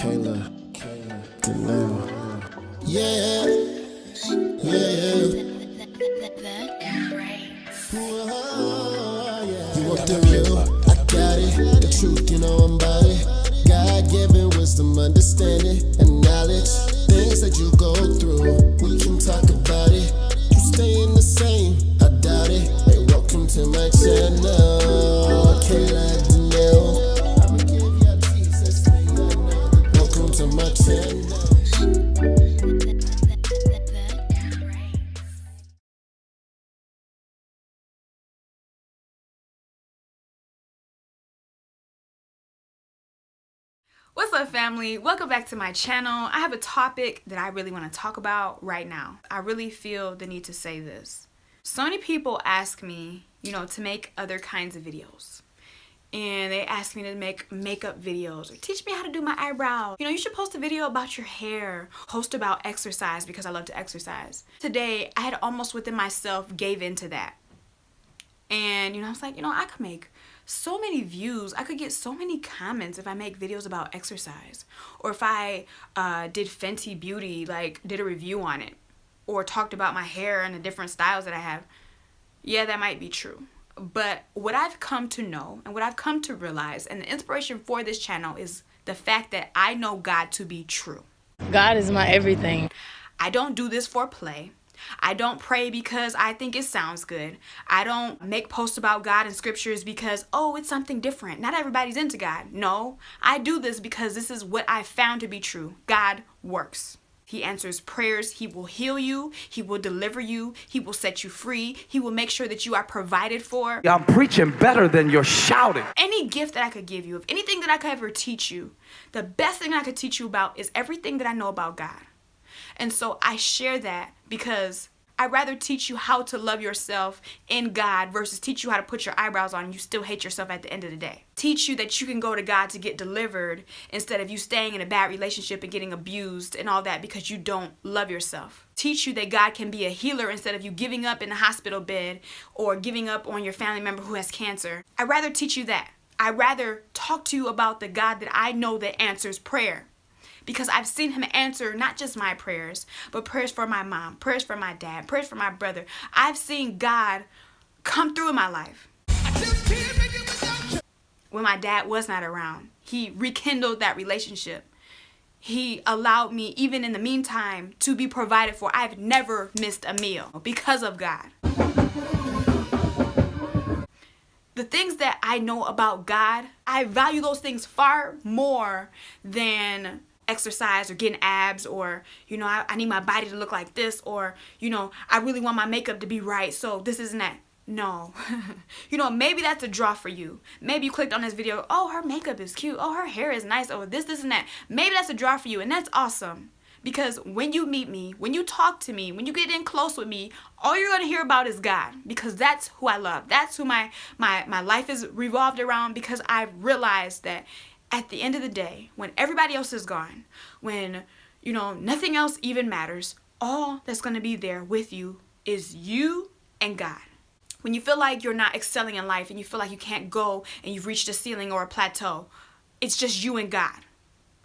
Denelle. Yeah, yeah. You want the real? I got it. The truth, you know I'm about it. God-given wisdom, understanding, and knowledge. Things that you go through, we can talk about it. You staying the same, I doubt it. Hey, welcome to my channel, Kayla Denelle. I'ma give you Jesus, welcome to my channel. What's up, family? Welcome back to my channel. I have a topic that I really want to talk about right now. I really feel the need to say this. So many people ask me, to make other kinds of videos. And they ask me to make makeup videos or teach me how to do my eyebrows. You should post a video about your hair, post about exercise because I love to exercise. Today, I had almost within myself gave into that. And, I was like, I could make so many views. I could get so many comments if I make videos about exercise. Or if I did Fenty Beauty, did a review on it. Or talked about my hair and the different styles that I have. Yeah, that might be true. But what I've come to know and what I've come to realize, and the inspiration for this channel is the fact that I know God to be true. God is my everything. I don't do this for play. I don't pray because I think it sounds good. I don't make posts about God and scriptures because, it's something different. Not everybody's into God. No, I do this because this is what I found to be true. God works. He answers prayers. He will heal you. He will deliver you. He will set you free. He will make sure that you are provided for. I'm preaching better than you're shouting. Any gift that I could give you, if anything that I could ever teach you, the best thing I could teach you about is everything that I know about God. And so I share that because I'd rather teach you how to love yourself in God versus teach you how to put your eyebrows on and you still hate yourself at the end of the day. Teach you that you can go to God to get delivered instead of you staying in a bad relationship and getting abused and all that because you don't love yourself. Teach you that God can be a healer instead of you giving up in the hospital bed or giving up on your family member who has cancer. I'd rather teach you that. I'd rather talk to you about the God that I know that answers prayer. Because I've seen him answer not just my prayers, but prayers for my mom, prayers for my dad, prayers for my brother. I've seen God come through in my life. When my dad was not around, he rekindled that relationship. He allowed me, even in the meantime, to be provided for. I've never missed a meal because of God. The things that I know about God, I value those things far more than exercise or getting abs or, I need my body to look like this or, I really want my makeup to be right. So this isn't that. No. Maybe that's a draw for you. Maybe you clicked on this video. Oh, her makeup is cute. Oh, her hair is nice. Oh, this and that. Maybe that's a draw for you. And that's awesome. Because when you meet me, when you talk to me, when you get in close with me, all you're going to hear about is God. Because that's who I love. That's who my life is revolved around because I've realized that at the end of the day, when everybody else is gone, when, nothing else even matters, all that's going to be there with you is you and God. When you feel like you're not excelling in life and you feel like you can't go and you've reached a ceiling or a plateau, it's just you and God.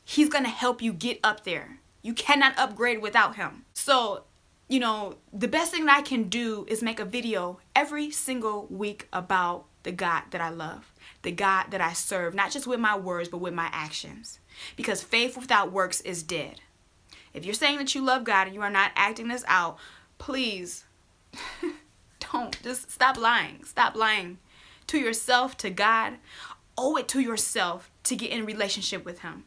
He's going to help you get up there. You cannot upgrade without him. So, the best thing that I can do is make a video every single week about the God that I love, the God that I serve, not just with my words, but with my actions. Because faith without works is dead. If you're saying that you love God and you are not acting this out, please don't. Just stop lying. Stop lying to yourself, to God. Owe it to yourself to get in relationship with him.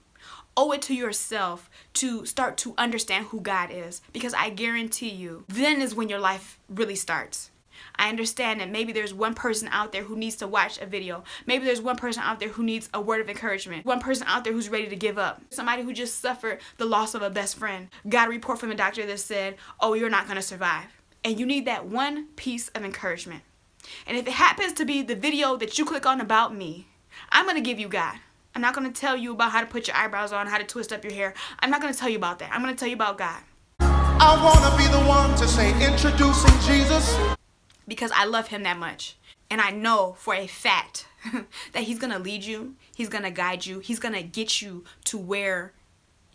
Owe it to yourself to start to understand who God is. Because I guarantee you, then is when your life really starts. I understand that maybe there's one person out there who needs to watch a video. Maybe there's one person out there who needs a word of encouragement. One person out there who's ready to give up. Somebody who just suffered the loss of a best friend. Got a report from a doctor that said, you're not going to survive. And you need that one piece of encouragement. And if it happens to be the video that you click on about me, I'm going to give you God. I'm not going to tell you about how to put your eyebrows on, how to twist up your hair. I'm not going to tell you about that. I'm going to tell you about God. I want to be the one to say, introducing Jesus. Because I love him that much. And I know for a fact that he's going to lead you. He's going to guide you. He's going to get you to where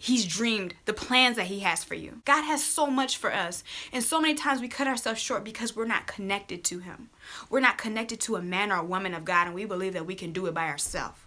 He's dreamed, the plans that he has for you. God has so much for us. And so many times we cut ourselves short because we're not connected to him. We're not connected to a man or a woman of God, and we believe that we can do it by ourselves.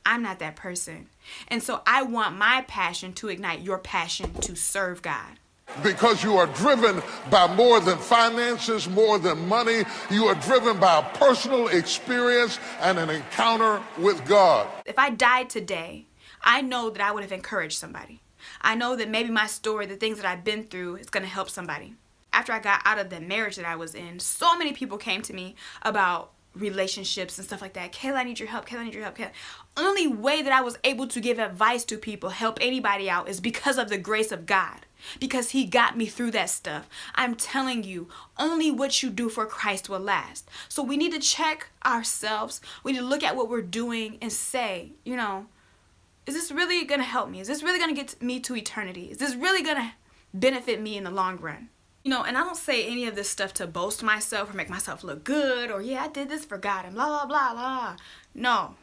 I'm not that person. And so I want my passion to ignite your passion to serve God. Because you are driven by more than finances, more than money. You are driven by a personal experience and an encounter with God. If I died today, I know that I would have encouraged somebody. I know that maybe my story, the things that I've been through, is going to help somebody. After I got out of the marriage that I was in, so many people came to me about relationships and stuff like that. Kayla, I need your help. Kayla, I need your help. Kayla. Only way that I was able to give advice to people, help anybody out, is because of the grace of God. Because he got me through that stuff. I'm telling you, only what you do for Christ will last. So we need to check ourselves. We need to look at what we're doing and say, you know, is this really going to help me? Is this really going to get me to eternity? Is this really going to benefit me in the long run? You know, and I don't say any of this stuff to boast myself or make myself look good or, yeah, I did this for God and blah, blah, blah, blah. No,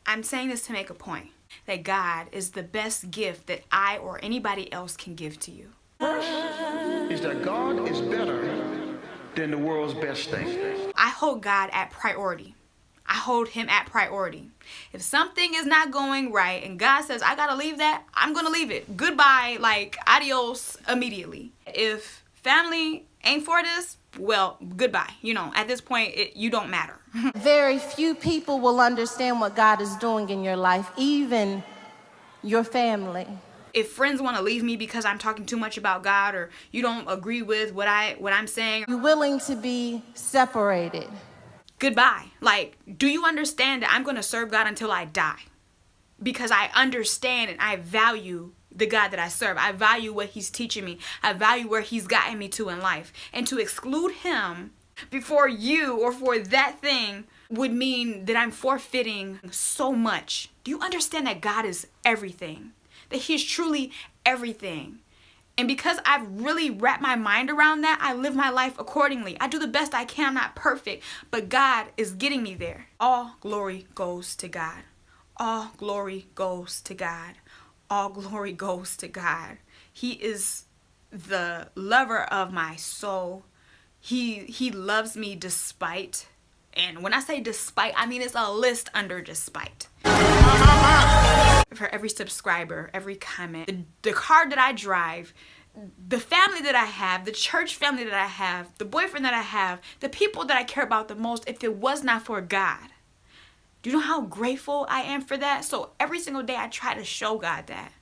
I'm saying this to make a point. That God is the best gift that I or anybody else can give to you. First is that God is better than the world's best thing. I hold God at priority. I hold him at priority. If something is not going right and God says, I gotta leave that, I'm gonna leave it. Goodbye, like adios immediately. If family ain't for this, well, goodbye. You know, at this point, you don't matter. Very few people will understand what God is doing in your life, even your family. If friends want to leave me because I'm talking too much about God or you don't agree with what I'm saying, You're willing to be separated. Goodbye. Like, do you understand that I'm going to serve God until I die? Because I understand and I value the God that I serve. I value what he's teaching me. I value where he's gotten me to in life. And to exclude him before you or for that thing would mean that I'm forfeiting so much. Do you understand that God is everything? That he's truly everything. And because I've really wrapped my mind around that, I live my life accordingly. I do the best I can. I'm not perfect, but God is getting me there. All glory goes to God. All glory goes to God. All glory goes to God. He is the lover of my soul. He loves me despite. And when I say despite, I mean it's a list under despite. For every subscriber, every comment, the car that I drive, the family that I have, the church family that I have, the boyfriend that I have, the people that I care about the most, if it was not for God. Do you know how grateful I am for that? So every single day I try to show God that.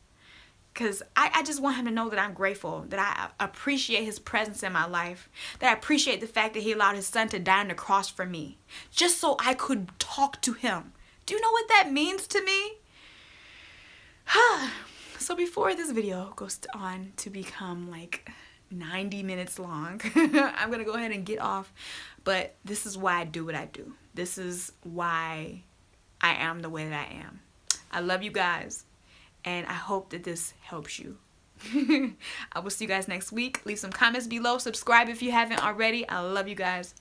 Because I just want him to know that I'm grateful, that I appreciate his presence in my life, that I appreciate the fact that he allowed his son to die on the cross for me, just so I could talk to him. Do you know what that means to me? So before this video goes on to become like 90 minutes long, I'm going to go ahead and get off. But this is why I do what I do. This is why I am the way that I am. I love you guys. And I hope that this helps you. I will see you guys next week. Leave some comments below. Subscribe if you haven't already. I love you guys.